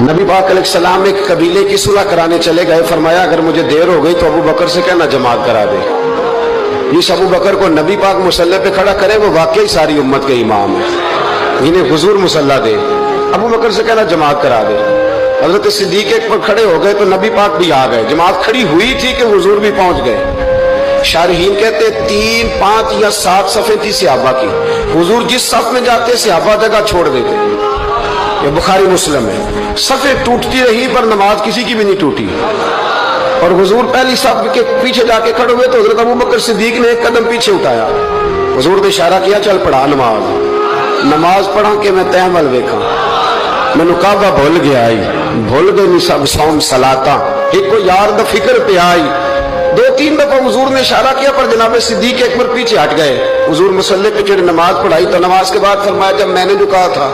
نبی پاک علیہ السلام ایک قبیلے کی صلح کرانے چلے گئے، فرمایا اگر مجھے دیر ہو گئی تو ابو بکر سے کہنا جماعت کرا دے۔ اس ابو بکر کو نبی پاک مصلی پہ کھڑا کرے، وہ واقعی ساری امت کے امام ہے، انہیں حضور مصلی دے، ابو بکر سے کہنا جماعت کرا دے۔ حضرت صدیق ایک پر کھڑے ہو گئے تو نبی پاک بھی آ گئے، جماعت کھڑی ہوئی تھی کہ حضور بھی پہنچ گئے۔ شارحین کہتے 3، 5 یا 7 صفیں تھی صحابہ کی، حضور جس صف میں جاتے صحابہ جگہ چھوڑ دیتے، یہ بخاری مسلم ہے۔ صفیں ٹوٹتی رہی پر نماز کسی کی بھی نہیں ٹوٹی، اور حضور پہلی صف کے پیچھے جا کے کھڑے ہوئے تو حضرت ابو بکر صدیق نے ایک قدم پیچھے اٹھایا، حضور نے اشارہ کیا چل پڑھا نماز پڑھا کہ میں تحمل ویکھاں، مینوں کعبہ بھول گیا آئی، بھول گئے نہیں سب سوم صلاتاں، ایک کو یار دا فکر پہ آئی۔ 2-3 دفعہ حضور نے اشارہ کیا پر جناب صدیق ایک بار پیچھے ہٹ گئے۔ حضور مصلی پہ چڑھ نماز پڑھائی تو نماز کے بعد فرمایا جب میں نے جو کہا تھا